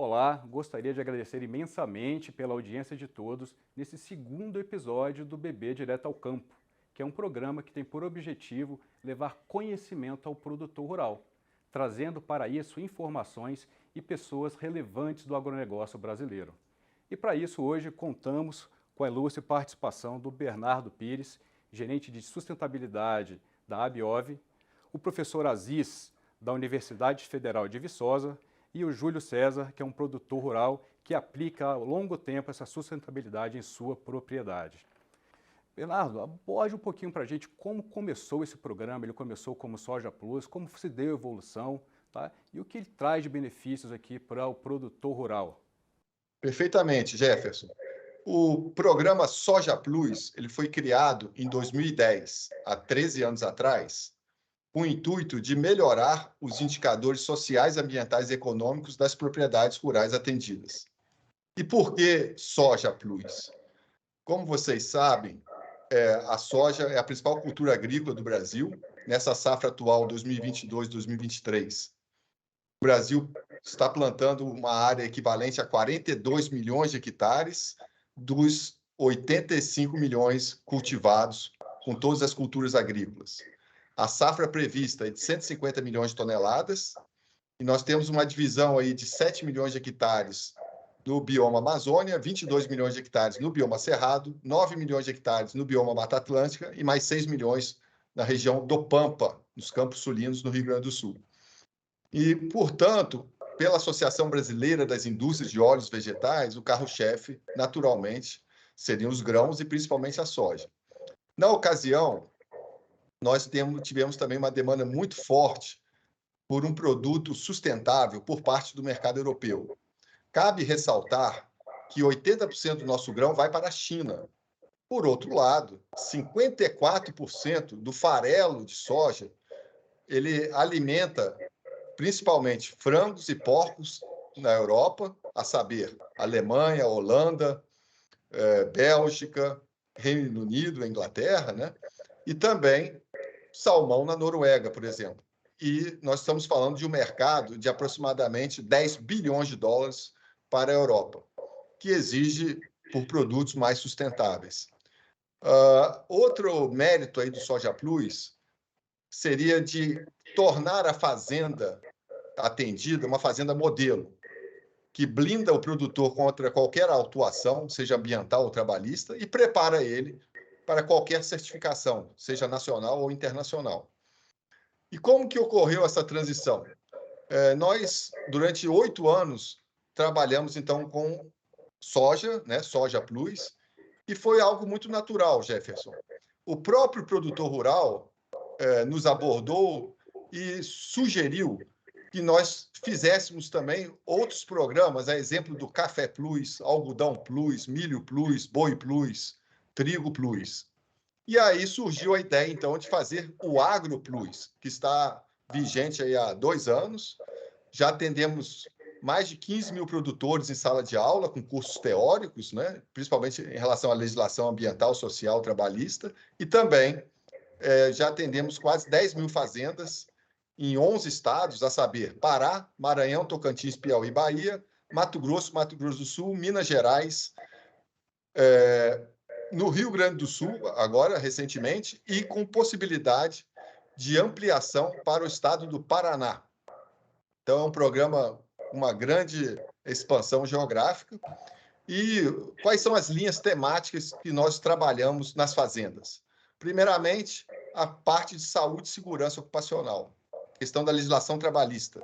Olá, gostaria de agradecer imensamente pela audiência de todos nesse segundo episódio do Bebê Direto ao Campo, que é um programa que tem por objetivo levar conhecimento ao produtor rural, trazendo para isso informações e pessoas relevantes do agronegócio brasileiro. E para isso hoje contamos com a ilustre participação do Bernardo Pires, gerente de sustentabilidade da Abiov, o professor Aziz, da Universidade Federal de Viçosa, e o Júlio César, que é um produtor rural que aplica ao longo tempo essa sustentabilidade em sua propriedade. Bernardo, aborde um pouquinho para a gente como começou esse programa. Ele começou como Soja Plus, como se deu a evolução, tá? E o que ele traz de benefícios aqui para o produtor rural. Perfeitamente, Jefferson. O programa Soja Plus ele foi criado em 2010, há 13 anos atrás, com o intuito de melhorar os indicadores sociais, ambientais e econômicos das propriedades rurais atendidas. E por que Soja Plus? Como vocês sabem, a soja é a principal cultura agrícola do Brasil nessa safra atual 2022-2023. O Brasil está plantando uma área equivalente a 42 milhões de hectares dos 85 milhões cultivados com todas as culturas agrícolas. A safra prevista é de 150 milhões de toneladas e nós temos uma divisão aí de 7 milhões de hectares no bioma Amazônia, 22 milhões de hectares no bioma Cerrado, 9 milhões de hectares no bioma Mata Atlântica e mais 6 milhões na região do Pampa, nos Campos Sulinos, no Rio Grande do Sul. E, portanto, pela Associação Brasileira das Indústrias de Óleos Vegetais, o carro-chefe, naturalmente, seriam os grãos e principalmente a soja. Na ocasião, nós tivemos também uma demanda muito forte por um produto sustentável por parte do mercado europeu. Cabe ressaltar que 80% do nosso grão vai para a China. Por outro lado, 54% do farelo de soja ele alimenta principalmente frangos e porcos na Europa, a saber, Alemanha, Holanda, Bélgica, Reino Unido, Inglaterra, né? E também salmão na Noruega, por exemplo. E nós estamos falando de um mercado de aproximadamente 10 bilhões de dólares para a Europa, que exige por produtos mais sustentáveis. Outro mérito aí do Soja Plus seria de tornar a fazenda atendida uma fazenda modelo, que blinda o produtor contra qualquer autuação, seja ambiental ou trabalhista, e prepara ele para qualquer certificação, seja nacional ou internacional. E como que ocorreu essa transição? Nós, durante 8 anos, trabalhamos, então, com soja, né, Soja Plus, e foi algo muito natural, Jefferson. O próprio produtor rural nos abordou e sugeriu que nós fizéssemos também outros programas, a exemplo do Café Plus, Algodão Plus, Milho Plus, Boi Plus, Trigo Plus. E aí surgiu a ideia, então, de fazer o Agro Plus, que está vigente aí há 2 anos. Já atendemos mais de 15 mil produtores em sala de aula, com cursos teóricos, né? Principalmente em relação à legislação ambiental, social, trabalhista, e também já atendemos quase 10 mil fazendas em 11 estados, a saber, Pará, Maranhão, Tocantins, Piauí, Bahia, Mato Grosso do Sul, Minas Gerais, no Rio Grande do Sul, agora, recentemente, e com possibilidade de ampliação para o estado do Paraná. Então, é um programa, uma grande expansão geográfica. E quais são as linhas temáticas que nós trabalhamos nas fazendas? Primeiramente, a parte de saúde e segurança ocupacional, questão da legislação trabalhista.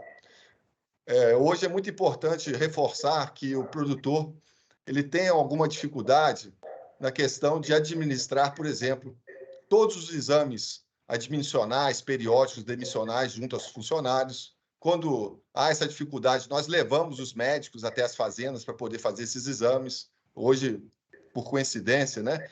Hoje é muito importante reforçar que o produtor ele tem alguma dificuldade na questão de administrar, por exemplo, todos os exames admissionais, periódicos, demissionais junto aos funcionários. Quando há essa dificuldade, nós levamos os médicos até as fazendas para poder fazer esses exames. Hoje, por coincidência, né?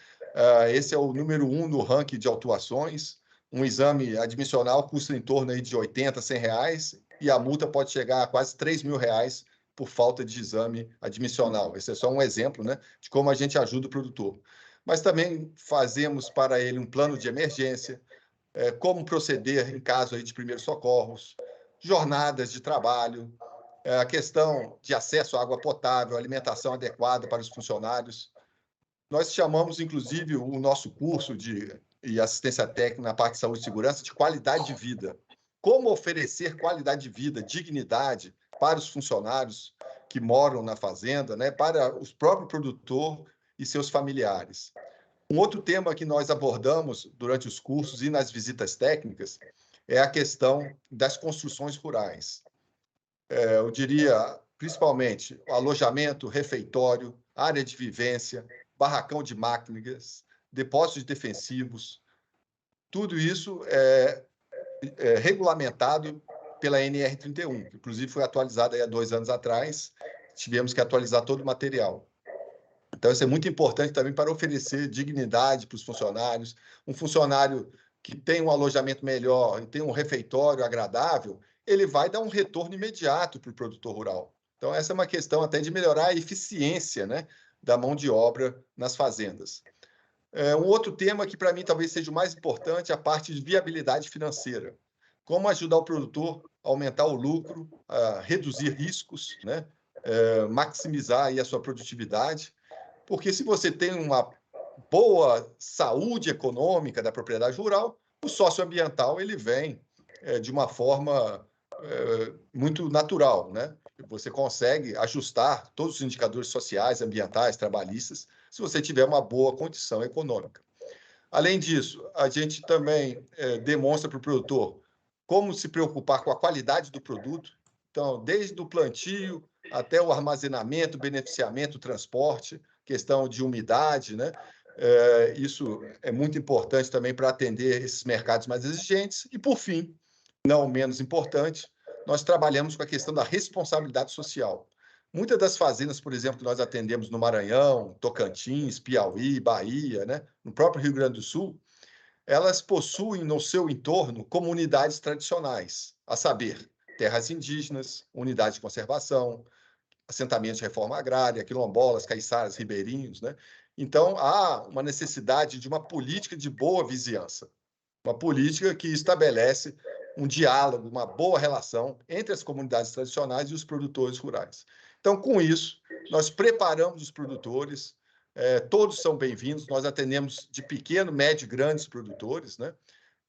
Esse é o número 1 no ranking de autuações. Um exame admissional custa em torno aí de R$80, R$100, e a multa pode chegar a quase R$3.000 por falta de exame admissional. Esse é só um exemplo, né, de como a gente ajuda o produtor. Mas também fazemos para ele um plano de emergência, como proceder em caso aí de primeiros socorros, jornadas de trabalho, a questão de acesso à água potável, alimentação adequada para os funcionários. Nós chamamos, inclusive, o nosso curso e assistência técnica na parte de saúde e segurança de qualidade de vida. Como oferecer qualidade de vida, dignidade para os funcionários que moram na fazenda, né, para o próprio produtor e seus familiares. Um outro tema que nós abordamos durante os cursos e nas visitas técnicas é a questão das construções rurais. Eu diria, principalmente, o alojamento, refeitório, área de vivência, barracão de máquinas, depósitos defensivos. Tudo isso é regulamentado pela NR31, que inclusive foi atualizada há 2 anos atrás. Tivemos que atualizar todo o material. Então, isso é muito importante também para oferecer dignidade para os funcionários. Um funcionário que tem um alojamento melhor e tem um refeitório agradável, ele vai dar um retorno imediato para o produtor rural. Então, essa é uma questão até de melhorar a eficiência, né, da mão de obra nas fazendas. Um outro tema que, para mim, talvez seja o mais importante é a parte de viabilidade financeira. Como ajudar o produtor a aumentar o lucro, a reduzir riscos, né, maximizar aí a sua produtividade. Porque se você tem uma boa saúde econômica da propriedade rural, o socioambiental ele vem de uma forma muito natural, né? Você consegue ajustar todos os indicadores sociais, ambientais, trabalhistas, se você tiver uma boa condição econômica. Além disso, a gente também demonstra para o produtor como se preocupar com a qualidade do produto. Então, desde o plantio até o armazenamento, beneficiamento, transporte, questão de umidade, né? Isso é muito importante também para atender esses mercados mais exigentes. E, por fim, não menos importante, nós trabalhamos com a questão da responsabilidade social. Muitas das fazendas, por exemplo, que nós atendemos no Maranhão, Tocantins, Piauí, Bahia, né? No próprio Rio Grande do Sul, elas possuem no seu entorno comunidades tradicionais, a saber, terras indígenas, unidades de conservação, assentamentos de reforma agrária, quilombolas, caiçaras, ribeirinhos, né? Então, há uma necessidade de uma política de boa vizinhança, uma política que estabelece um diálogo, uma boa relação entre as comunidades tradicionais e os produtores rurais. Então, com isso, nós preparamos os produtores, todos são bem-vindos, nós atendemos de pequeno, médio e grandes produtores, né?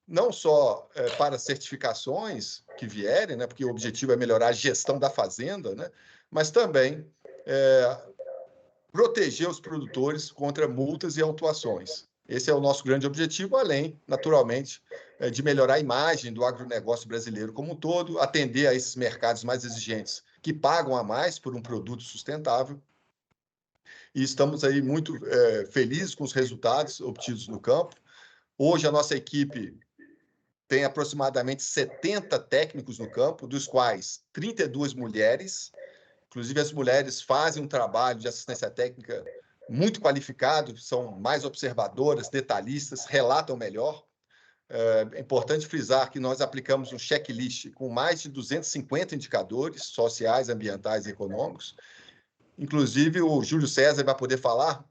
Não só para certificações que vierem, né? Porque o objetivo é melhorar a gestão da fazenda, né? Mas também proteger os produtores contra multas e autuações. Esse é o nosso grande objetivo, além, naturalmente, de melhorar a imagem do agronegócio brasileiro como um todo, atender a esses mercados mais exigentes que pagam a mais por um produto sustentável. E estamos aí muito felizes com os resultados obtidos no campo. Hoje, a nossa equipe tem aproximadamente 70 técnicos no campo, dos quais 32 mulheres. Inclusive, as mulheres fazem um trabalho de assistência técnica muito qualificado, são mais observadoras, detalhistas, relatam melhor. É importante frisar que nós aplicamos um checklist com mais de 250 indicadores sociais, ambientais e econômicos. Inclusive, o Júlio César vai poder falar,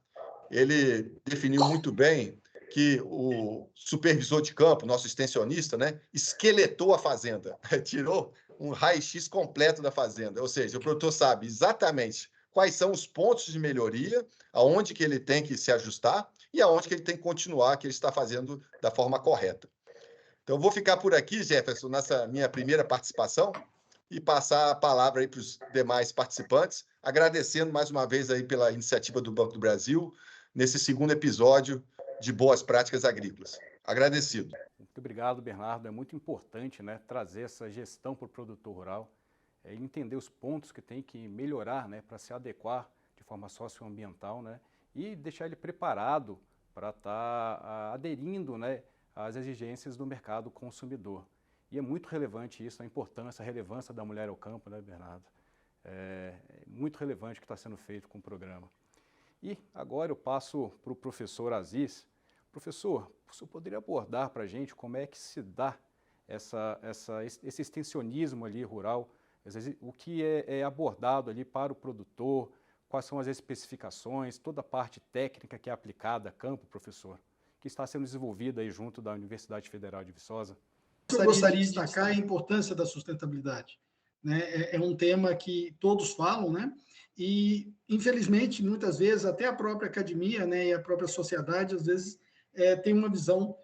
ele definiu muito bem que o supervisor de campo, nosso extensionista, né, esqueletou a fazenda, tirou um raio-x completo da fazenda, ou seja, o produtor sabe exatamente quais são os pontos de melhoria, aonde que ele tem que se ajustar e aonde que ele tem que continuar, que ele está fazendo da forma correta. Então, eu vou ficar por aqui, Jefferson, nessa minha primeira participação e passar a palavra aí para os demais participantes, agradecendo mais uma vez aí pela iniciativa do Banco do Brasil, nesse segundo episódio de Boas Práticas Agrícolas. Agradecido. Muito obrigado, Bernardo. É muito importante, né, trazer essa gestão para o produtor rural, entender os pontos que tem que melhorar, né, para se adequar de forma socioambiental, né, e deixar ele preparado para estar aderindo, né, às exigências do mercado consumidor. E é muito relevante isso, a importância, a relevância da mulher ao campo, né, Bernardo? É muito relevante o que está sendo feito com o programa. E agora eu passo para o professor Aziz. Professor, o senhor poderia abordar para a gente como é que se dá esse extensionismo ali rural, o que é abordado ali para o produtor, quais são as especificações, toda a parte técnica que é aplicada a campo, professor, que está sendo desenvolvida aí junto da Universidade Federal de Viçosa? Eu gostaria de destacar a importância da sustentabilidade. né? É um tema que todos falam, né? E, infelizmente, muitas vezes, até a própria academia, né, e a própria sociedade, às vezes, tem uma visão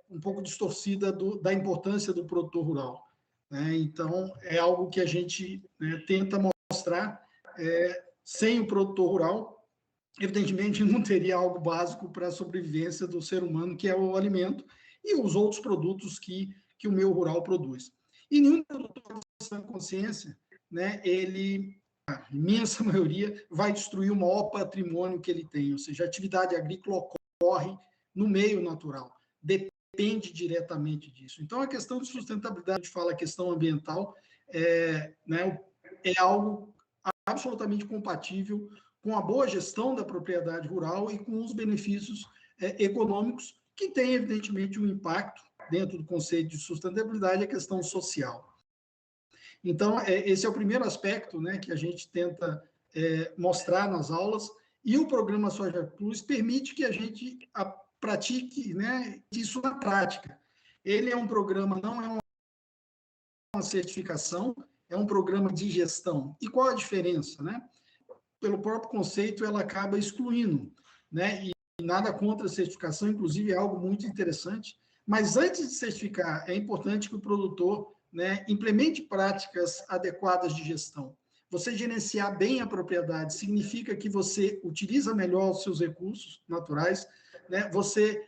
um pouco distorcida da importância do produtor rural, né? Então, é algo que a gente, né, tenta mostrar. Sem o produtor rural, evidentemente, não teria algo básico para a sobrevivência do ser humano, que é o alimento, e os outros produtos que o meio rural produz. E nenhum produtor de consciência, né, ele, a imensa maioria, vai destruir o maior patrimônio que ele tem, ou seja, a atividade agrícola ocorre no meio natural, depende diretamente disso. Então, a questão de sustentabilidade, a gente fala a questão ambiental, né, é algo absolutamente compatível com a boa gestão da propriedade rural e com os benefícios econômicos, que tem, evidentemente, um impacto dentro do conceito de sustentabilidade, a questão social. Então, esse é o primeiro aspecto, né, que a gente tenta mostrar nas aulas, e o programa Soja Plus permite que a gente pratique, né, isso na prática. Ele é um programa, não é uma certificação, é um programa de gestão. E qual a diferença, né? Pelo próprio conceito, ela acaba excluindo, né? E nada contra a certificação, inclusive é algo muito interessante. Mas antes de certificar, é importante que o produtor, né, implemente práticas adequadas de gestão. Você gerenciar bem a propriedade significa que você utiliza melhor os seus recursos naturais, né? Você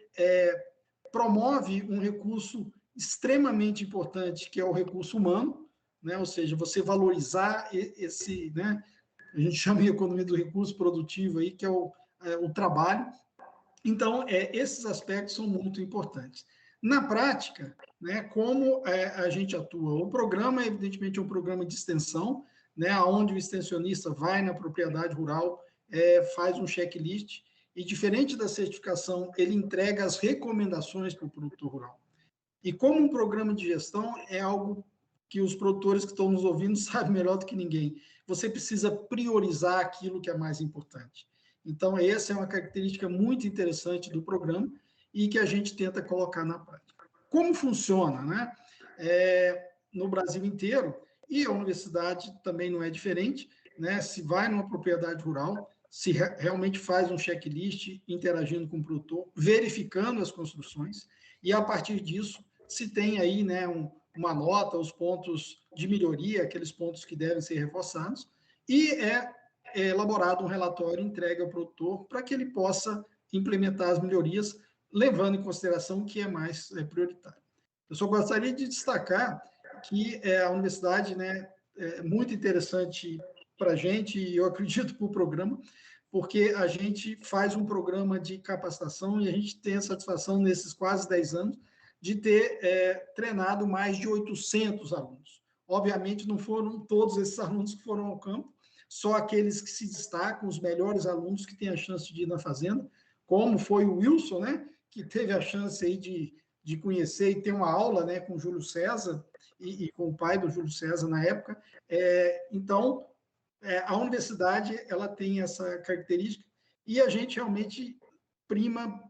promove um recurso extremamente importante, que é o recurso humano, né? Ou seja, você valorizar esse, né, a gente chama de economia do recurso produtivo, aí, que é o trabalho. Então, esses aspectos são muito importantes. Na prática, né, como a gente atua? O programa, evidentemente, é um programa de extensão, né, onde o extensionista vai na propriedade rural, faz um checklist, e, diferente da certificação, ele entrega as recomendações para o produtor rural. E como um programa de gestão é algo que os produtores que estão nos ouvindo sabem melhor do que ninguém. Você precisa priorizar aquilo que é mais importante. Então, essa é uma característica muito interessante do programa e que a gente tenta colocar na prática. Como funciona, né? No Brasil inteiro, e a universidade também não é diferente, né? Se vai numa propriedade rural, se realmente faz um checklist interagindo com o produtor, verificando as construções, e a partir disso se tem aí, né, uma nota, os pontos de melhoria, aqueles pontos que devem ser reforçados, e é elaborado um relatório entregue ao produtor para que ele possa implementar as melhorias, levando em consideração o que é mais prioritário. Eu só gostaria de destacar que a universidade, né, é muito interessante para a gente, e eu acredito para o programa, porque a gente faz um programa de capacitação e a gente tem a satisfação, nesses quase 10 anos, de ter treinado mais de 800 alunos. Obviamente, não foram todos esses alunos que foram ao campo, só aqueles que se destacam, os melhores alunos que têm a chance de ir na fazenda, como foi o Wilson, né, que teve a chance aí de conhecer e ter uma aula, né, com o Júlio César e com o pai do Júlio César na época. Então, a universidade ela tem essa característica e a gente realmente prima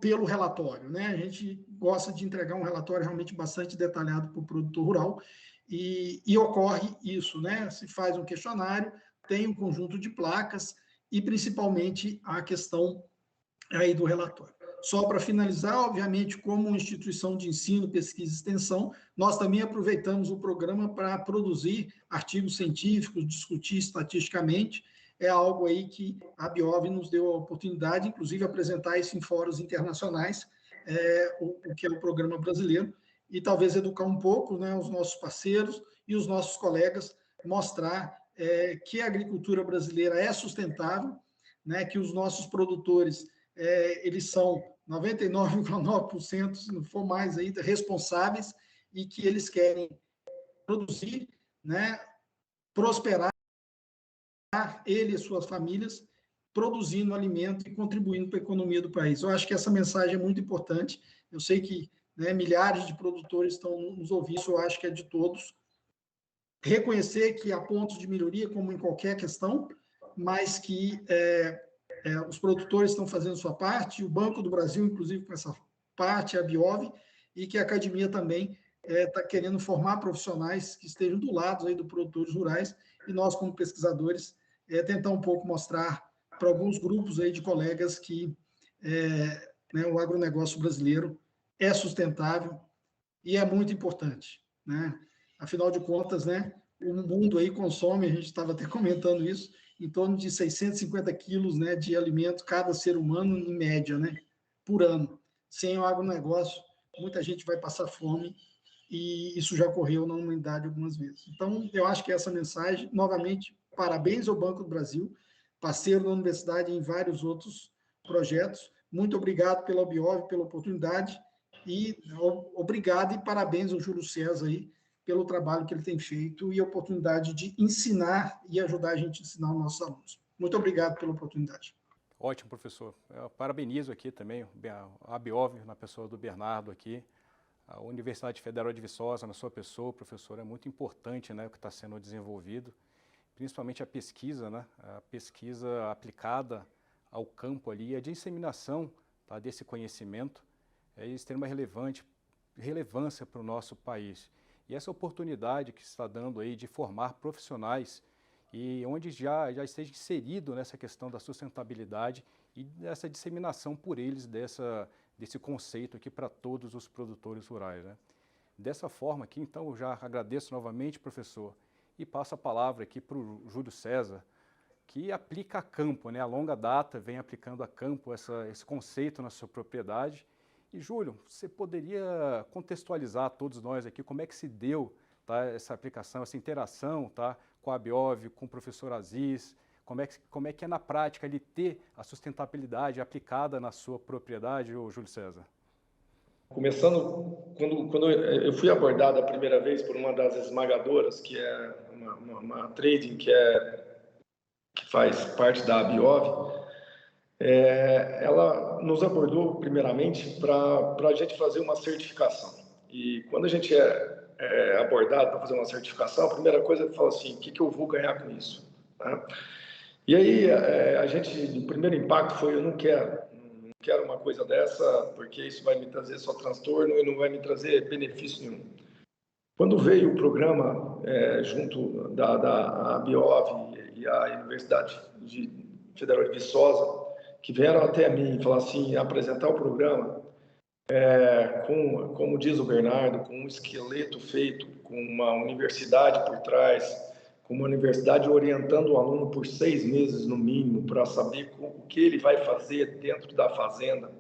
pelo relatório, né? A gente gosta de entregar um relatório realmente bastante detalhado para o produtor rural e ocorre isso, né? Se faz um questionário, tem um conjunto de placas e principalmente a questão aí do relatório. Só para finalizar, obviamente, como instituição de ensino, pesquisa e extensão, nós também aproveitamos o programa para produzir artigos científicos, discutir estatisticamente. É algo aí que a Biov nos deu a oportunidade, inclusive, apresentar isso em fóruns internacionais, o que é o programa brasileiro, e talvez educar um pouco, né, os nossos parceiros e os nossos colegas, mostrar que a agricultura brasileira é sustentável, né, que os nossos produtores eles são 99,9%, se não for mais ainda, responsáveis e que eles querem produzir, né, prosperar, ele e suas famílias, produzindo alimento e contribuindo para a economia do país. Eu acho que essa mensagem é muito importante. Eu sei que, né, milhares de produtores estão nos ouvindo, isso eu acho que é de todos. Reconhecer que há pontos de melhoria, como em qualquer questão, mas que os produtores estão fazendo sua parte, o Banco do Brasil, inclusive, com essa parte, a Biov, e que a academia também está querendo formar profissionais que estejam do lado aí dos produtores rurais, e nós, como pesquisadores, tentar um pouco mostrar para alguns grupos aí de colegas que né, o agronegócio brasileiro é sustentável e é muito importante, né? Afinal de contas, né, o mundo aí consome, a gente estava até comentando isso, em torno de 650 quilos, né, de alimento cada ser humano, em média, né, por ano. Sem o agronegócio, muita gente vai passar fome, e isso já ocorreu na humanidade algumas vezes. Então, eu acho que essa mensagem, novamente, parabéns ao Banco do Brasil, parceiro da universidade em vários outros projetos. Muito obrigado pela Biov, pela oportunidade, e obrigado e parabéns ao Júlio César aí pelo trabalho que ele tem feito e a oportunidade de ensinar e ajudar a gente a ensinar os nossos alunos. Muito obrigado pela oportunidade. Ótimo, professor. Eu parabenizo aqui também a Biov, na pessoa do Bernardo aqui, a Universidade Federal de Viçosa, na sua pessoa, professor, é muito importante, né, o que está sendo desenvolvido, principalmente a pesquisa, né, a pesquisa aplicada ao campo ali, a disseminação, tá, desse conhecimento é de extrema relevância para o nosso país. E essa oportunidade que está dando aí de formar profissionais e onde já esteja inserido nessa questão da sustentabilidade e dessa disseminação por eles desse conceito aqui para todos os produtores rurais, né? Dessa forma aqui, então, eu já agradeço novamente, professor, e passo a palavra aqui para o Júlio César, que aplica a campo, né? A longa data vem aplicando a campo esse conceito na sua propriedade. E, Júlio, você poderia contextualizar a todos nós aqui como é que se deu, tá, essa aplicação, essa interação, tá, com a Biov, com o professor Aziz, como é que é na prática ele ter a sustentabilidade aplicada na sua propriedade, ô Júlio César? Começando, quando eu fui abordado a primeira vez por uma das esmagadoras, que é uma trading que faz parte da Biov, ela nos abordou primeiramente para a gente fazer uma certificação. E quando a gente é abordado para fazer uma certificação, a primeira coisa que fala assim, o que eu vou ganhar com isso? Né? E aí o primeiro impacto foi, eu não quero uma coisa dessa, porque isso vai me trazer só transtorno e não vai me trazer benefício nenhum. Quando veio o programa junto da Biov e a Universidade Federal de Viçosa, que vieram até mim e falaram assim, apresentar o programa, como diz o Bernardo, com um esqueleto feito, com uma universidade por trás, com uma universidade orientando o aluno por 6 meses no mínimo, para saber o que ele vai fazer dentro da fazenda,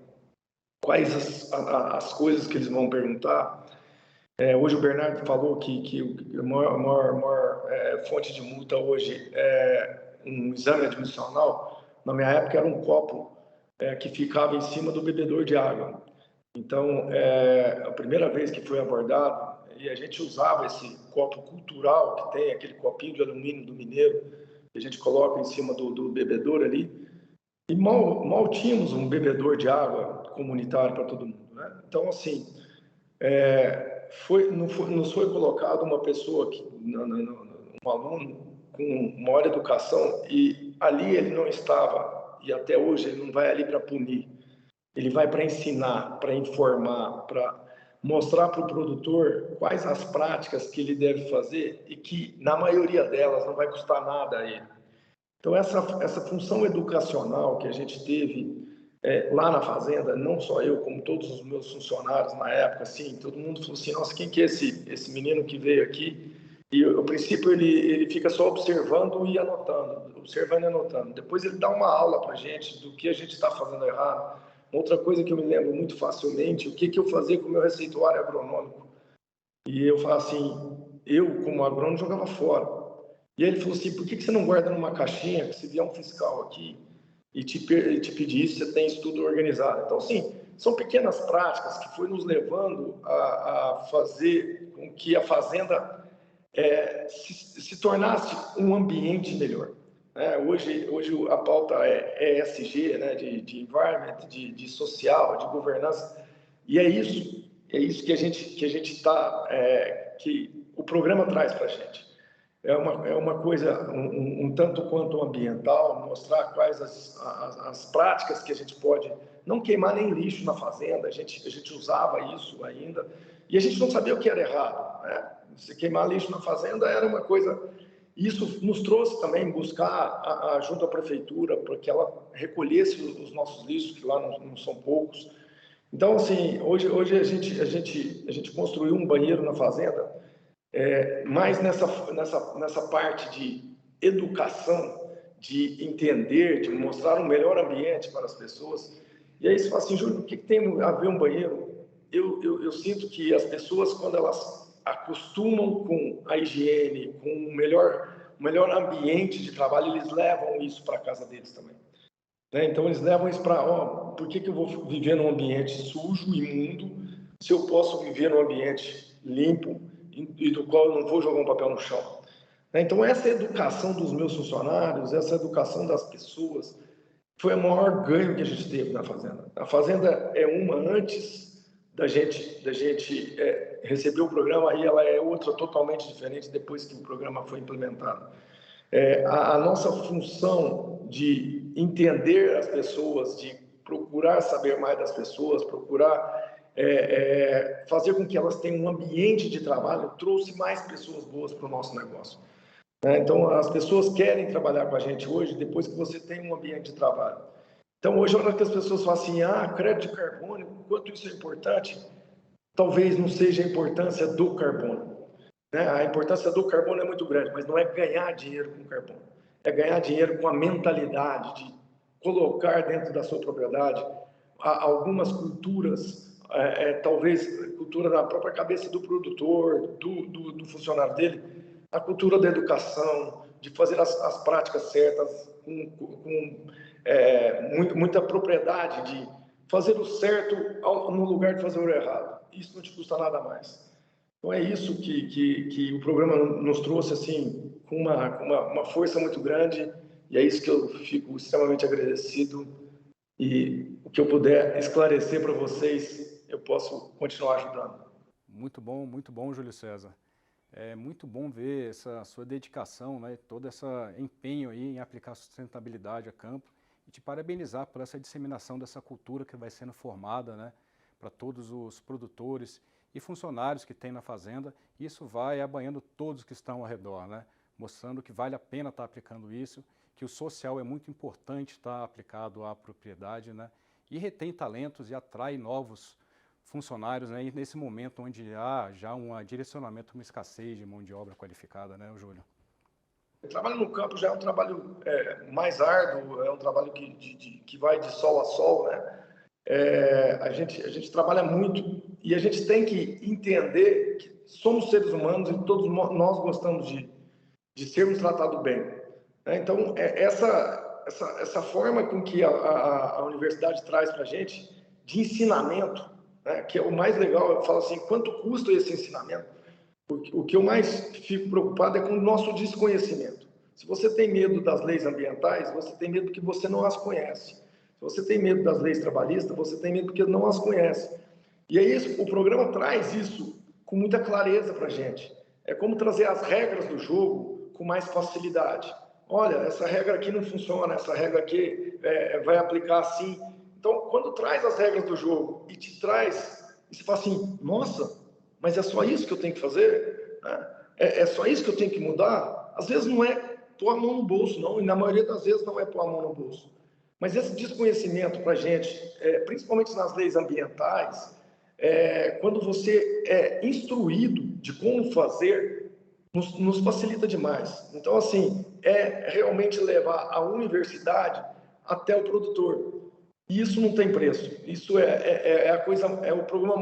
quais as coisas que eles vão perguntar. Hoje o Bernardo falou que a maior fonte de multa hoje é um exame admissional. Na minha época era um copo que ficava em cima do bebedor de água. Então, a primeira vez que foi abordado, e a gente usava esse copo cultural, que tem aquele copinho de alumínio do mineiro, que a gente coloca em cima do bebedor ali, e mal tínhamos um bebedor de água comunitário para todo mundo, né? Então, assim, nos foi colocado uma pessoa, um aluno com maior educação, e ali ele não estava, e até hoje ele não vai ali para punir. Ele vai para ensinar, para informar, para mostrar para o produtor quais as práticas que ele deve fazer e que, na maioria delas, não vai custar nada a ele. Então, essa função educacional que a gente teve lá na fazenda, não só eu, como todos os meus funcionários na época, assim, todo mundo falou assim, nossa, quem que é esse menino que veio aqui? E, ao princípio, ele fica só observando e anotando, observando e anotando. Depois ele dá uma aula para a gente do que a gente está fazendo errado. Outra coisa que eu me lembro muito facilmente, o que eu fazia com o meu receituário agronômico. E eu falo assim, eu como agrônomo jogava fora. E aí ele falou assim, por que você não guarda numa caixinha, que se vier um fiscal aqui e te pedir isso, você tem isso tudo organizado. Então, assim, são pequenas práticas que foi nos levando a fazer com que a fazenda se tornasse um ambiente melhor. Hoje a pauta é ESG, né, de environment, de social, de governança, e é isso que a gente está, que o programa traz para a gente. É uma coisa um tanto quanto ambiental, mostrar quais as práticas que a gente pode não queimar nem lixo na fazenda, a gente usava isso ainda, E a gente não sabia o que era errado, né? Se queimar lixo na fazenda era uma coisa... Isso nos trouxe também buscar junto à prefeitura para que ela recolhesse os nossos lixos, que lá não são poucos. Então, assim, hoje a gente construiu um banheiro na fazenda, mais nessa parte de educação, de entender, de mostrar um melhor ambiente para as pessoas. E aí você fala assim, Júlio, o que tem a ver um banheiro? Eu sinto que as pessoas, quando elas acostumam com a higiene, com o melhor ambiente de trabalho, eles levam isso para a casa deles também. Né? Então, eles levam isso para, por que eu vou viver num ambiente sujo, imundo, se eu posso viver num ambiente limpo e do qual eu não vou jogar um papel no chão? Então, essa educação dos meus funcionários, essa educação das pessoas, foi o maior ganho que a gente teve na fazenda. A fazenda é uma antes da gente receber o programa, e ela é outra totalmente diferente depois que o programa foi implementado. A nossa função de entender as pessoas, de procurar saber mais das pessoas, procurar fazer com que elas tenham um ambiente de trabalho, trouxe mais pessoas boas para o nosso negócio. Então, as pessoas querem trabalhar com a gente hoje depois que você tem um ambiente de trabalho. Então, hoje, a hora que as pessoas falam assim, crédito de carbono, quanto isso é importante, talvez não seja a importância do carbono. Né? A importância do carbono é muito grande, mas não é ganhar dinheiro com carbono. É ganhar dinheiro com a mentalidade de colocar dentro da sua propriedade algumas culturas, talvez cultura da própria cabeça do produtor, do funcionário dele, a cultura da educação, de fazer as práticas certas, com muita propriedade, de fazer o certo no lugar de fazer o errado. Isso não te custa nada mais. Então é isso que o programa nos trouxe, assim, com uma força muito grande, e é isso que eu fico extremamente agradecido, e o que eu puder esclarecer para vocês, eu posso continuar ajudando. Muito bom, Júlio César. É muito bom ver essa sua dedicação, né, todo esse empenho aí em aplicar sustentabilidade a campo, e te parabenizar por essa disseminação dessa cultura que vai sendo formada, né, para todos os produtores e funcionários que tem na fazenda. Isso vai abanhando todos que estão ao redor, né, mostrando que vale a pena estar aplicando isso, que o social é muito importante estar aplicado à propriedade, né, e retém talentos e atrai novos funcionários, né, e nesse momento onde há já um direcionamento, uma escassez de mão de obra qualificada, né, Júlio? O trabalho no campo já é um trabalho mais árduo, é um trabalho que vai de sol a sol, né? A gente trabalha muito e a gente tem que entender que somos seres humanos e todos nós gostamos de sermos tratados bem. Né? Então, essa forma com que a universidade traz para a gente de ensinamento, né? Que é o mais legal, eu falo assim, quanto custa esse ensinamento? O que eu mais fico preocupado é com o nosso desconhecimento. Se você tem medo das leis ambientais, você tem medo que você não as conhece. Se você tem medo das leis trabalhistas, você tem medo porque não as conhece. E aí o programa traz isso com muita clareza para a gente. É como trazer as regras do jogo com mais facilidade. Olha, essa regra aqui não funciona, essa regra aqui vai aplicar assim. Então, quando traz as regras do jogo e te traz, e você fala assim, nossa, mas é só isso que eu tenho que fazer? É só isso que eu tenho que mudar? Às vezes não é pôr a mão no bolso, não, e na maioria das vezes não é pôr a mão no bolso. Mas esse desconhecimento para a gente, principalmente nas leis ambientais, quando você é instruído de como fazer, nos facilita demais. Então, assim, realmente levar a universidade até o produtor. E isso não tem preço. Isso é o programa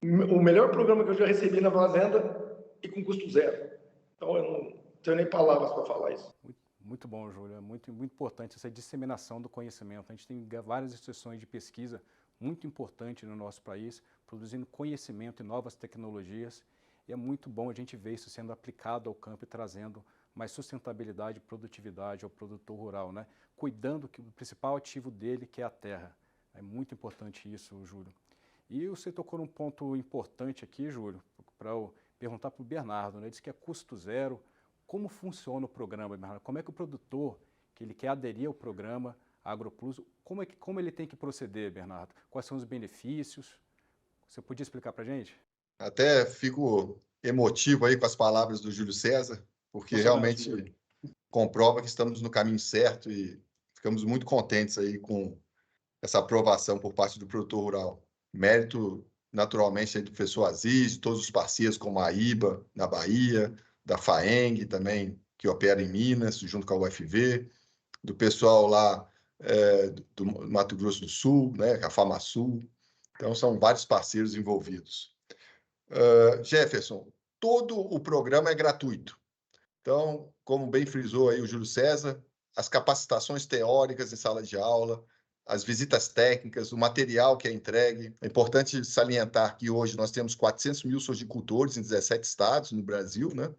o melhor programa que eu já recebi na fazenda e com custo zero. Então, eu não tenho nem palavras para falar isso. Muito bom, Júlio. É muito importante essa disseminação do conhecimento. A gente tem várias instituições de pesquisa muito importantes no nosso país, produzindo conhecimento e novas tecnologias. E é muito bom a gente ver isso sendo aplicado ao campo e trazendo mais sustentabilidade e produtividade ao produtor rural, né? Cuidando do principal ativo dele, que é a terra. É muito importante isso, Júlio. E você tocou num ponto importante aqui, Júlio, para eu perguntar para o Bernardo, né? Ele disse que é custo zero. Como funciona o programa, Bernardo? Como é que o produtor, que ele quer aderir ao programa AgroPlus, como ele tem que proceder, Bernardo? Quais são os benefícios? Você podia explicar para a gente? Até fico emotivo aí com as palavras do Júlio César, porque realmente comprova que estamos no caminho certo e ficamos muito contentes aí com essa aprovação por parte do produtor rural. Mérito, naturalmente, aí do professor Aziz, de todos os parceiros, como a IBA, na Bahia, da FAENG também, que opera em Minas, junto com a UFV, do pessoal lá do Mato Grosso do Sul, né, a FamaSul. Então, são vários parceiros envolvidos. Jefferson, todo o programa é gratuito. Então, como bem frisou aí o Júlio César, as capacitações teóricas em sala de aula, as visitas técnicas, o material que é entregue. É importante salientar que hoje nós temos 400 mil sojicultores em 17 estados no Brasil, né?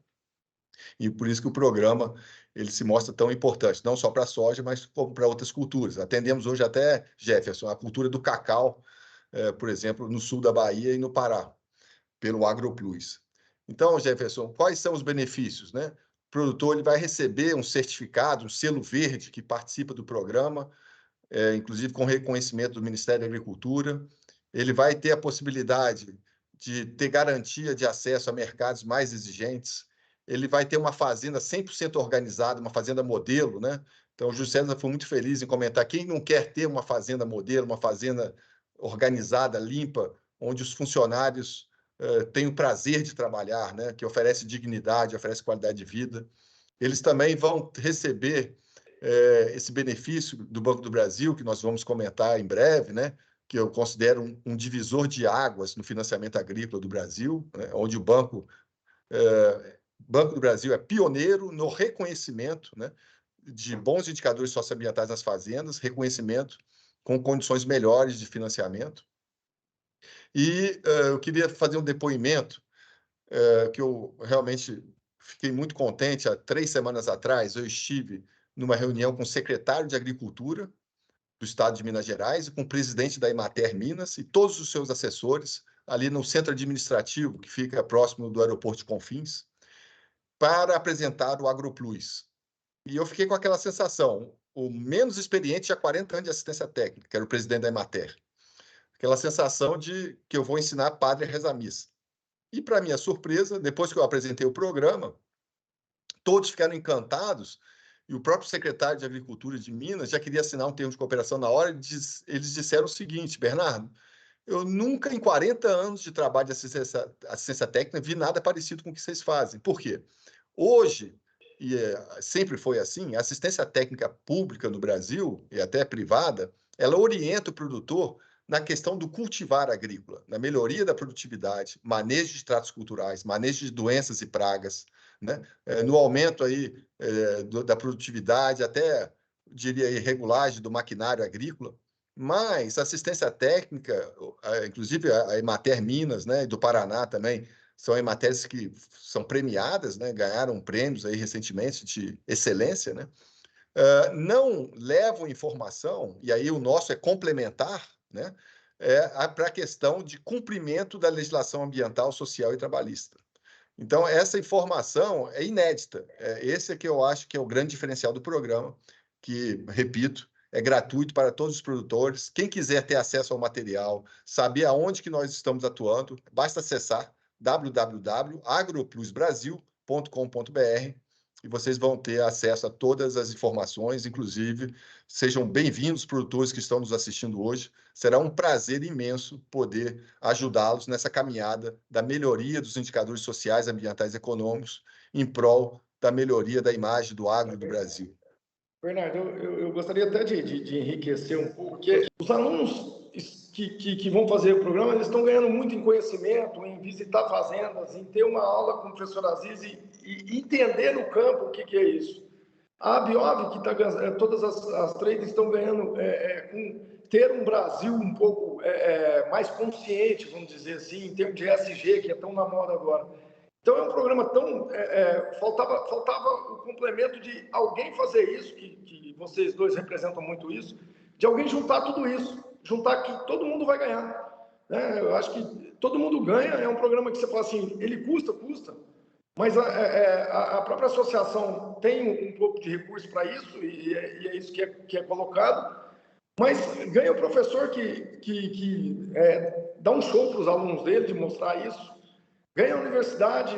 E por isso que o programa ele se mostra tão importante, não só para a soja, mas como para outras culturas. Atendemos hoje até, Jefferson, a cultura do cacau, por exemplo, no sul da Bahia e no Pará, pelo AgroPlus. Então, Jefferson, quais são os benefícios, né? O produtor ele vai receber um certificado, um selo verde que participa do programa, inclusive com reconhecimento do Ministério da Agricultura. Ele vai ter a possibilidade de ter garantia de acesso a mercados mais exigentes. Ele vai ter uma fazenda 100% organizada, uma fazenda modelo, né? Então, o Júlio César foi muito feliz em comentar quem não quer ter uma fazenda modelo, uma fazenda organizada, limpa, onde os funcionários têm o prazer de trabalhar, né? Que oferece dignidade, oferece qualidade de vida. Eles também vão receber esse benefício do Banco do Brasil, que nós vamos comentar em breve, né? Que eu considero um divisor de águas no financiamento agrícola do Brasil, né? Onde o Banco do Brasil é pioneiro no reconhecimento, né, de bons indicadores socioambientais nas fazendas, reconhecimento com condições melhores de financiamento. E eu queria fazer um depoimento que eu realmente fiquei muito contente. Há 3 semanas atrás, eu estive numa reunião com o secretário de Agricultura do Estado de Minas Gerais e com o presidente da Emater Minas e todos os seus assessores ali no centro administrativo, que fica próximo do aeroporto de Confins, para apresentar o AgroPlus. E eu fiquei com aquela sensação, o menos experiente tinha 40 anos de assistência técnica, que era o presidente da Emater. Aquela sensação de que eu vou ensinar padre a rezar missa. E, para minha surpresa, depois que eu apresentei o programa, todos ficaram encantados e o próprio secretário de Agricultura de Minas já queria assinar um termo de cooperação na hora. Eles disseram o seguinte: Bernardo, eu nunca, em 40 anos de trabalho de assistência técnica, vi nada parecido com o que vocês fazem. Por quê? Hoje, e sempre foi assim, a assistência técnica pública no Brasil, e até privada, ela orienta o produtor na questão do cultivar agrícola, na melhoria da produtividade, manejo de tratos culturais, manejo de doenças e pragas, né? No aumento aí, da produtividade, até, diria aí, regulagem do maquinário agrícola. Mas assistência técnica, inclusive a Emater Minas, né, e do Paraná também, são Ematers que são premiadas, né, ganharam prêmios aí recentemente de excelência, né, não levam informação, e aí o nosso é complementar, né, para a questão de cumprimento da legislação ambiental, social e trabalhista. Então, essa informação é inédita. Esse é que eu acho que é o grande diferencial do programa, que, repito, é gratuito para todos os produtores. Quem quiser ter acesso ao material, saber aonde que nós estamos atuando, basta acessar www.agroplusbrasil.com.br e vocês vão ter acesso a todas as informações, inclusive, sejam bem-vindos, produtores que estão nos assistindo hoje. Será um prazer imenso poder ajudá-los nessa caminhada da melhoria dos indicadores sociais, ambientais e econômicos em prol da melhoria da imagem do agro do Brasil. Bernardo, eu gostaria até de enriquecer um pouco, porque os alunos que vão fazer o programa, eles estão ganhando muito em conhecimento, em visitar fazendas, em ter uma aula com o professor Aziz e entender no campo o que é isso. A Biov, que todas as trades estão ganhando com ter um Brasil um pouco mais consciente, vamos dizer assim, em termos de ESG, que é tão na moda agora. Então, é um programa tão... faltava o complemento de alguém fazer isso, que vocês dois representam muito isso, de alguém juntar tudo isso, juntar que todo mundo vai ganhar. Né? Eu acho que todo mundo ganha, é um programa que você fala assim, ele custa, mas a própria associação tem um pouco de recurso para isso, e é isso que é colocado. Mas ganha o professor dá um show para os alunos dele de mostrar isso. Ganha a universidade,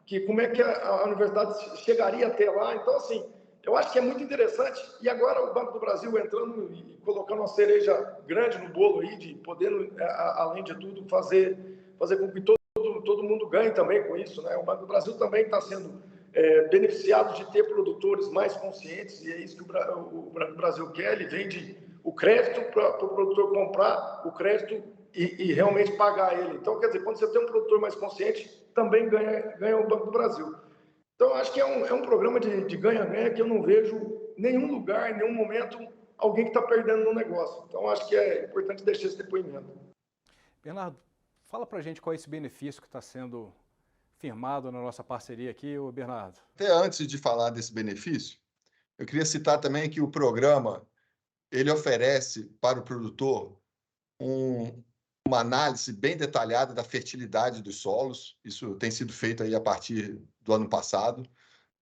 que como é que a universidade chegaria até lá. Então, assim, eu acho que é muito interessante. E agora o Banco do Brasil entrando e colocando uma cereja grande no bolo aí, de podendo, além de tudo, fazer com que todo mundo ganhe também com isso, né? O Banco do Brasil também está sendo beneficiado de ter produtores mais conscientes, e é isso que o Banco do Brasil quer. Ele vende o crédito para o produtor comprar o crédito e realmente pagar ele. Então, quer dizer, quando você tem um produtor mais consciente, também ganha o Banco do Brasil. Então, acho que é um programa de ganha-ganha que eu não vejo em nenhum lugar, em nenhum momento, alguém que está perdendo no negócio. Então, acho que é importante deixar esse depoimento. Bernardo, fala para a gente qual é esse benefício que está sendo firmado na nossa parceria aqui, ô Bernardo. Até antes de falar desse benefício, eu queria citar também que o programa ele oferece para o produtor uma análise bem detalhada da fertilidade dos solos. Isso tem sido feito aí a partir do ano passado.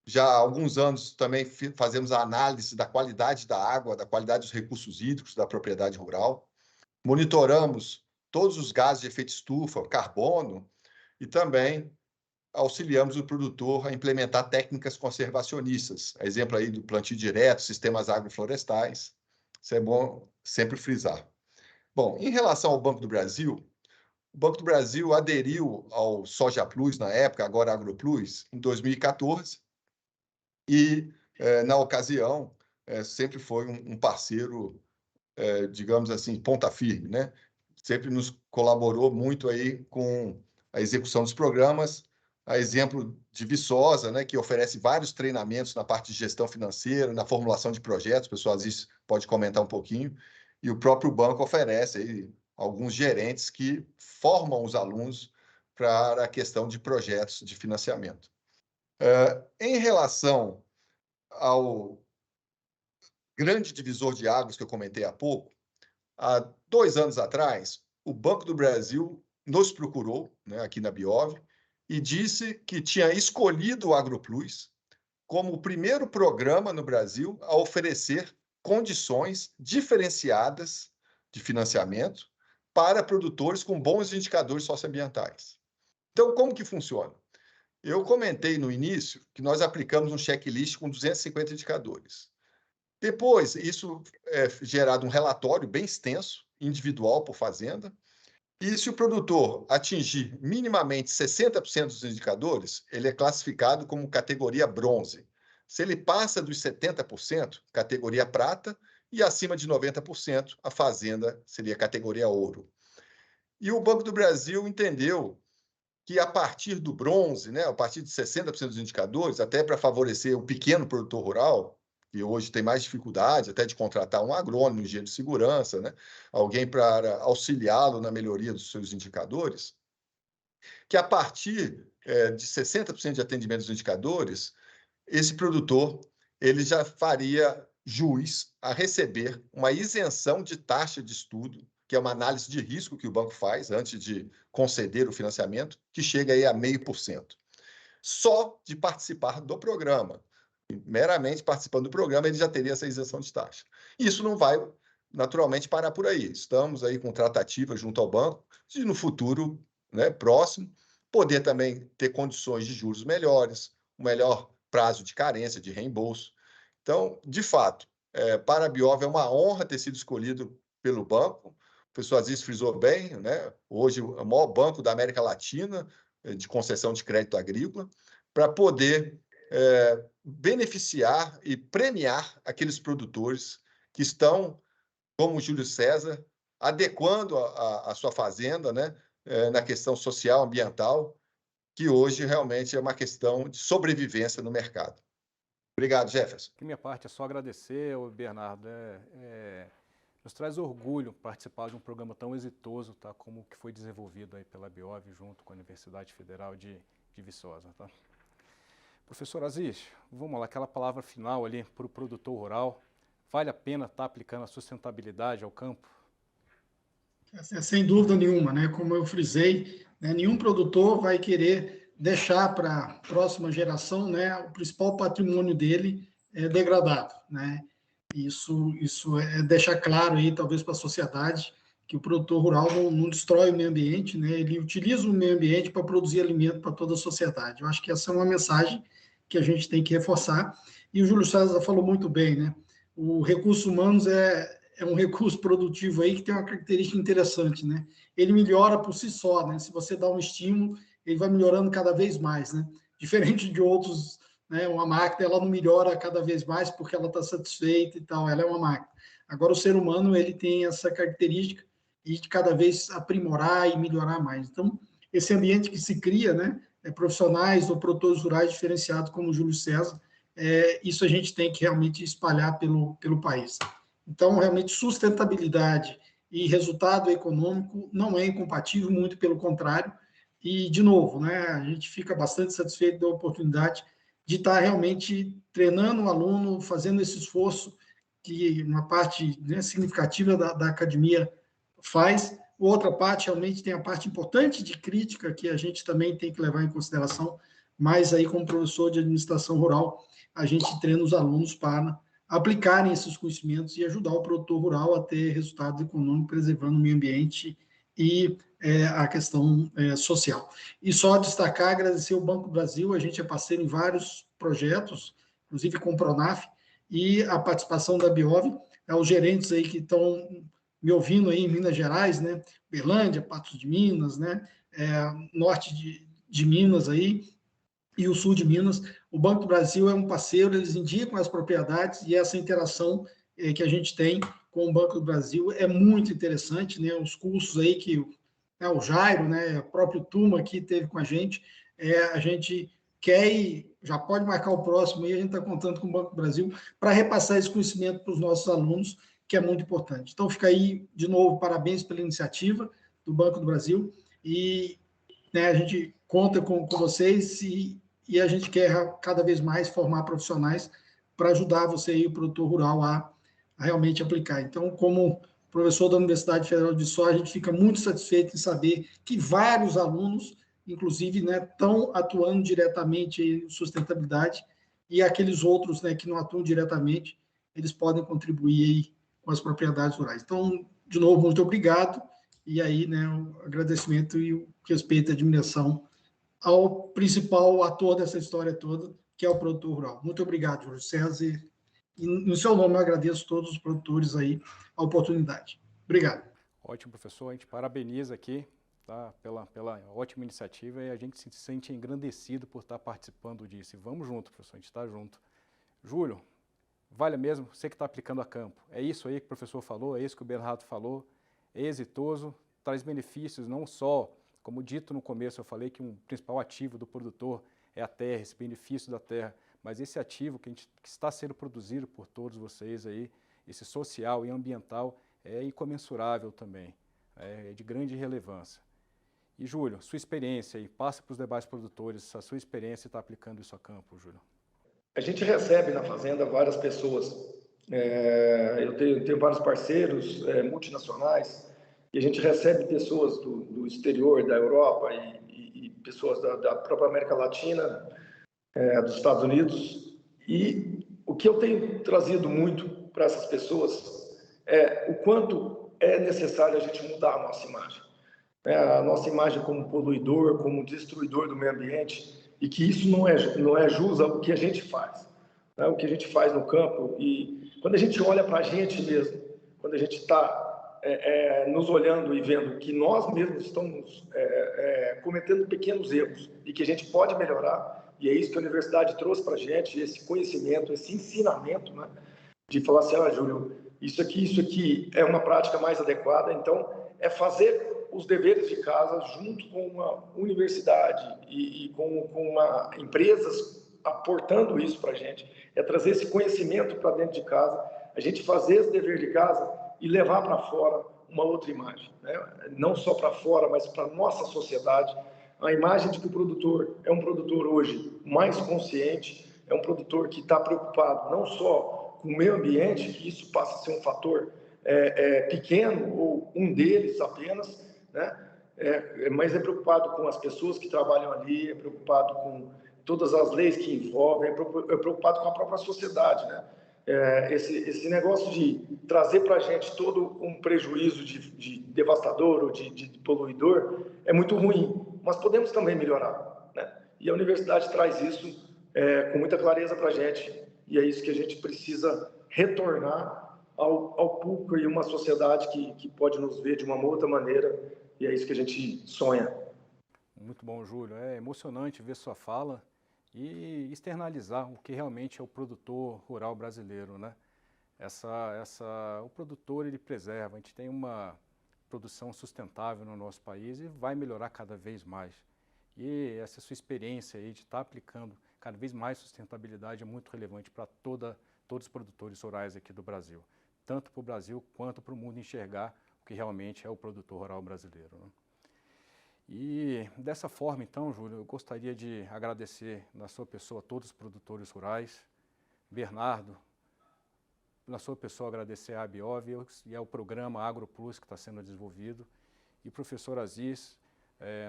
Já há alguns anos também fazemos a análise da qualidade da água, da qualidade dos recursos hídricos da propriedade rural. Monitoramos todos os gases de efeito estufa, carbono, e também auxiliamos o produtor a implementar técnicas conservacionistas. Exemplo aí do plantio direto, sistemas agroflorestais. Isso é bom sempre frisar. Bom, em relação ao Banco do Brasil, o Banco do Brasil aderiu ao Soja Plus na época, agora AgroPlus, em 2014, e, na ocasião, sempre foi um parceiro, digamos assim, ponta firme, né? Sempre nos colaborou muito aí com a execução dos programas, a exemplo de Viçosa, né, que oferece vários treinamentos na parte de gestão financeira, na formulação de projetos, o pessoal às vezes pode comentar um pouquinho, e o próprio banco oferece aí alguns gerentes que formam os alunos para a questão de projetos de financiamento. Em relação ao grande divisor de águas que eu comentei há pouco, há 2 anos atrás, o Banco do Brasil nos procurou, né, aqui na Biov, e disse que tinha escolhido o AgroPlus como o primeiro programa no Brasil a oferecer condições diferenciadas de financiamento para produtores com bons indicadores socioambientais. Então, como que funciona? Eu comentei no início que nós aplicamos um checklist com 250 indicadores. Depois, isso é gerado um relatório bem extenso, individual por fazenda, e se o produtor atingir minimamente 60% dos indicadores, ele é classificado como categoria bronze. Se ele passa dos 70%, categoria prata, e acima de 90%, a fazenda seria categoria ouro. E o Banco do Brasil entendeu que a partir do bronze, né, a partir de 60% dos indicadores, até para favorecer o pequeno produtor rural, que hoje tem mais dificuldade até de contratar um agrônomo, um engenheiro de segurança, né? Alguém para auxiliá-lo na melhoria dos seus indicadores, que a partir de 60% de atendimento dos indicadores, esse produtor ele já faria jus a receber uma isenção de taxa de estudo, que é uma análise de risco que o banco faz antes de conceder o financiamento, que chega aí a 0,5%. Só de participar do programa. Meramente participando do programa, ele já teria essa isenção de taxa. Isso não vai, naturalmente, parar por aí. Estamos aí com tratativa junto ao banco de, no futuro, né, próximo, poder também ter condições de juros melhores, um melhor prazo de carência, de reembolso. Então, de fato, para a Biov é uma honra ter sido escolhido pelo banco. O pessoal às vezes frisou bem, né? Hoje é o maior banco da América Latina de concessão de crédito agrícola, para poder beneficiar e premiar aqueles produtores que estão, como o Júlio César, adequando a sua fazenda, né, na questão social, ambiental, que hoje realmente é uma questão de sobrevivência no mercado. Obrigado, Jefferson. Da minha parte é só agradecer, Bernardo. Nos traz orgulho participar de um programa tão exitoso, tá, como o que foi desenvolvido aí pela Biov junto com a Universidade Federal de Viçosa. Tá? Professor Aziz, vamos lá, aquela palavra final ali para o produtor rural. Vale a pena estar aplicando a sustentabilidade ao campo? Sem dúvida nenhuma, né? Como eu frisei, né, nenhum produtor vai querer deixar para a próxima geração, né, o principal patrimônio dele degradado, né? Isso é deixar claro aí, talvez, para a sociedade, que o produtor rural não destrói o meio ambiente, né? Ele utiliza o meio ambiente para produzir alimento para toda a sociedade. Eu acho que essa é uma mensagem que a gente tem que reforçar. E o Júlio César falou muito bem, né? O recursos humanos é um recurso produtivo aí que tem uma característica interessante, né? Ele melhora por si só, né? Se você dá um estímulo, ele vai melhorando cada vez mais, né? Diferente de outros, né? Uma máquina, ela não melhora cada vez mais porque ela está satisfeita e tal, ela é uma máquina. Agora, o ser humano, ele tem essa característica e de cada vez aprimorar e melhorar mais. Então, esse ambiente que se cria, né, profissionais ou produtores rurais diferenciados como o Júlio César, isso a gente tem que realmente espalhar pelo país. Então, realmente, sustentabilidade e resultado econômico não é incompatível, muito pelo contrário. E, de novo, né, a gente fica bastante satisfeito da oportunidade de estar realmente treinando o aluno, fazendo esse esforço que uma parte, né, significativa da academia faz. Outra parte, realmente, tem a parte importante de crítica, que a gente também tem que levar em consideração, mas aí, como professor de administração rural, a gente treina os alunos para aplicarem esses conhecimentos e ajudar o produtor rural a ter resultados econômicos, preservando o meio ambiente e a questão social. E só destacar, agradecer o Banco do Brasil, a gente é parceiro em vários projetos, inclusive com o Pronaf, e a participação da Biov, os gerentes aí que estão me ouvindo aí em Minas Gerais, né? Berlândia, Patos de Minas, né? Norte de Minas aí e o sul de Minas. O Banco do Brasil é um parceiro, eles indicam as propriedades e essa interação que a gente tem com o Banco do Brasil é muito interessante, né? Os cursos aí que o Jairo, né? O próprio Tuma aqui teve com a gente quer e já pode marcar o próximo aí, a gente está contando com o Banco do Brasil para repassar esse conhecimento para os nossos alunos, que é muito importante. Então, fica aí, de novo, parabéns pela iniciativa do Banco do Brasil e, né, a gente conta com vocês e a gente quer cada vez mais formar profissionais para ajudar você e o produtor rural a realmente aplicar. Então, como professor da Universidade Federal de Soja, a gente fica muito satisfeito em saber que vários alunos, inclusive, né, estão atuando diretamente em sustentabilidade e aqueles outros, né, que não atuam diretamente, eles podem contribuir aí com as propriedades rurais. Então, de novo, muito obrigado. E aí, né, o agradecimento e o respeito e admiração ao principal ator dessa história toda, que é o produtor rural. Muito obrigado, Júlio César. E, em seu nome, eu agradeço a todos os produtores aí a oportunidade. Obrigado. Ótimo, professor. A gente parabeniza aqui, tá, pela ótima iniciativa e a gente se sente engrandecido por estar participando disso. E vamos junto, professor, a gente está junto. Júlio, vale mesmo, você que está aplicando a campo. É isso aí que o professor falou, é isso que o Bernardo falou. É exitoso, traz benefícios não só, como dito no começo, eu falei que um principal ativo do produtor é a terra, esse benefício da terra, mas esse ativo que está sendo produzido por todos vocês aí, esse social e ambiental, é incomensurável também, é de grande relevância. E, Júlio, sua experiência aí, passa para os demais produtores, a sua experiência está aplicando isso a campo, Júlio. A gente recebe na fazenda várias pessoas. Eu tenho vários parceiros multinacionais e a gente recebe pessoas do exterior, da Europa e pessoas da própria América Latina, dos Estados Unidos. E o que eu tenho trazido muito para essas pessoas é o quanto é necessário a gente mudar a nossa imagem. A nossa imagem como poluidor, como destruidor do meio ambiente, e que isso não é jus ao que a gente faz, né? O que a gente faz no campo. E quando a gente olha para a gente mesmo, quando a gente está nos olhando e vendo que nós mesmos estamos cometendo pequenos erros e que a gente pode melhorar, e é isso que a universidade trouxe para a gente, esse conhecimento, esse ensinamento, né? De falar assim, Júlio, isso aqui é uma prática mais adequada, então é fazer os deveres de casa junto com uma universidade e com empresas aportando isso para a gente, é trazer esse conhecimento para dentro de casa, a gente fazer esse dever de casa e levar para fora uma outra imagem, né? Não só para fora, mas para a nossa sociedade, a imagem de que o produtor é um produtor hoje mais consciente, é um produtor que está preocupado não só com o meio ambiente, que isso passa a ser um fator pequeno ou um deles apenas, né? Mas é preocupado com as pessoas que trabalham ali, é preocupado com todas as leis que envolvem, é preocupado com a própria sociedade, né? Esse negócio de trazer para a gente todo um prejuízo de devastador ou de poluidor é muito ruim, mas podemos também melhorar, né? E a universidade traz isso com muita clareza para a gente, e é isso que a gente precisa retornar ao público e uma sociedade que pode nos ver de uma outra maneira, e é isso que a gente sonha. Muito bom, Júlio. É emocionante ver sua fala e externalizar o que realmente é o produtor rural brasileiro, né? O produtor, ele preserva. A gente tem uma produção sustentável no nosso país e vai melhorar cada vez mais. E essa sua experiência aí de estar aplicando cada vez mais sustentabilidade é muito relevante para todos os produtores rurais aqui do Brasil, tanto para o Brasil quanto para o mundo enxergar o que realmente é o produtor rural brasileiro, né? E dessa forma, então, Júlio, eu gostaria de agradecer na sua pessoa a todos os produtores rurais, Bernardo, na sua pessoa agradecer a Abiov e ao programa AgroPlus que está sendo desenvolvido, e o professor Aziz,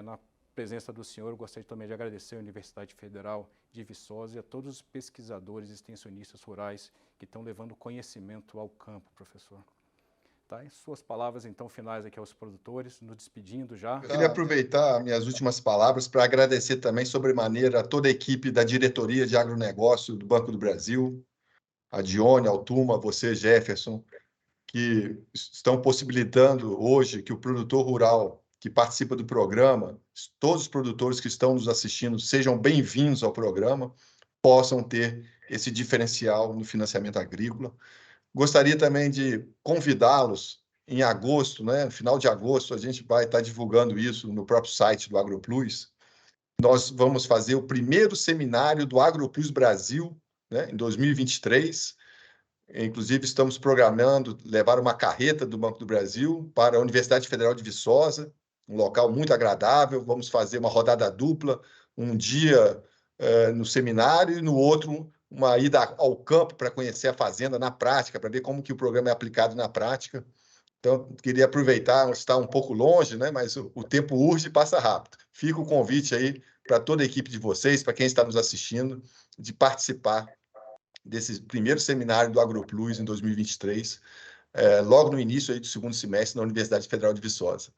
na presença do senhor, eu gostaria também de agradecer a Universidade Federal de Viçosa e a todos os pesquisadores e extensionistas rurais que estão levando conhecimento ao campo, professor. Tá? E suas palavras, então, finais aqui aos produtores, nos despedindo já. Eu queria aproveitar minhas últimas palavras para agradecer também sobremaneira a toda a equipe da diretoria de agronegócio do Banco do Brasil, a Dione, a Altuma, você, Jefferson, que estão possibilitando hoje que o produtor rural que participa do programa, todos os produtores que estão nos assistindo, sejam bem-vindos ao programa, possam ter esse diferencial no financiamento agrícola. Gostaria também de convidá-los em agosto, né? No final de agosto, a gente vai estar divulgando isso no próprio site do AgroPlus. Nós vamos fazer o primeiro seminário do AgroPlus Brasil, né, em 2023. Inclusive, estamos programando levar uma carreta do Banco do Brasil para a Universidade Federal de Viçosa, um local muito agradável. Vamos fazer uma rodada dupla, um dia no seminário e no outro uma ida ao campo para conhecer a fazenda na prática, para ver como que o programa é aplicado na prática. Então, queria aproveitar, está um pouco longe, né? Mas o tempo urge e passa rápido. Fica o convite aí para toda a equipe de vocês, para quem está nos assistindo, de participar desse primeiro seminário do AgroPlus em 2023, logo no início aí do segundo semestre na Universidade Federal de Viçosa.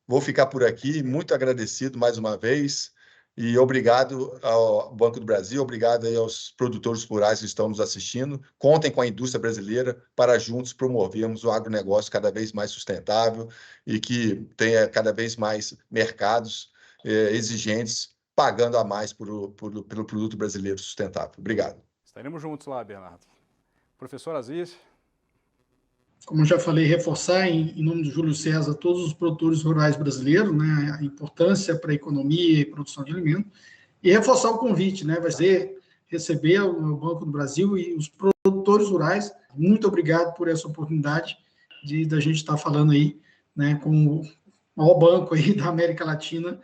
Vou ficar por aqui, muito agradecido mais uma vez, e obrigado ao Banco do Brasil, obrigado aí aos produtores rurais que estão nos assistindo. Contem com a indústria brasileira para juntos promovermos o agronegócio cada vez mais sustentável e que tenha cada vez mais mercados exigentes, pagando a mais pelo produto brasileiro sustentável. Obrigado. Estaremos juntos lá, Bernardo. Professor Aziz. Como já falei, reforçar em nome do Júlio César todos os produtores rurais brasileiros, né, a importância para a economia e produção de alimentos, e reforçar o convite, né, vai ser receber o Banco do Brasil e os produtores rurais. Muito obrigado por essa oportunidade da gente estar falando aí, né, com o maior banco aí da América Latina.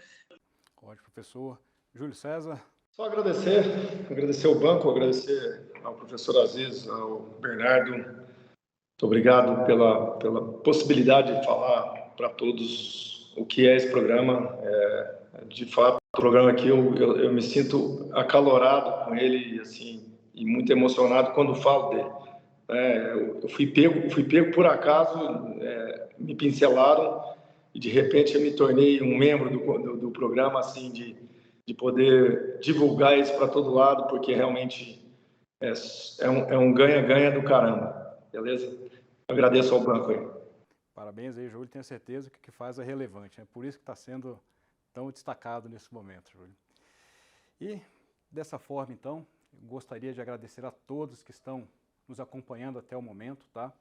Ótimo, professor. Júlio César. Só agradecer ao banco, agradecer ao professor Aziz, ao Bernardo. Muito obrigado pela possibilidade de falar para todos o que é esse programa. De fato, o programa aqui eu me sinto acalorado com ele, assim, e muito emocionado quando falo dele. Eu fui pego por acaso, me pincelaram e de repente eu me tornei um membro do programa, assim, de poder divulgar isso para todo lado, porque realmente é um ganha-ganha do caramba, beleza? Agradeço ao banco aí. Parabéns aí, Júlio. Tenho certeza que o que faz é relevante. É por isso que está sendo tão destacado nesse momento, Júlio. E, dessa forma, então, gostaria de agradecer a todos que estão nos acompanhando até o momento, tá?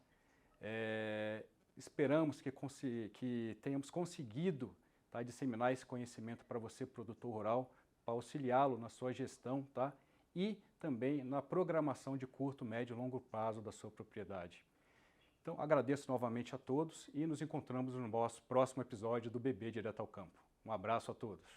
Esperamos que tenhamos conseguido, tá, disseminar esse conhecimento para você, produtor rural, para auxiliá-lo na sua gestão, tá? E também na programação de curto, médio e longo prazo da sua propriedade. Então, agradeço novamente a todos e nos encontramos no nosso próximo episódio do BB Direto ao Campo. Um abraço a todos.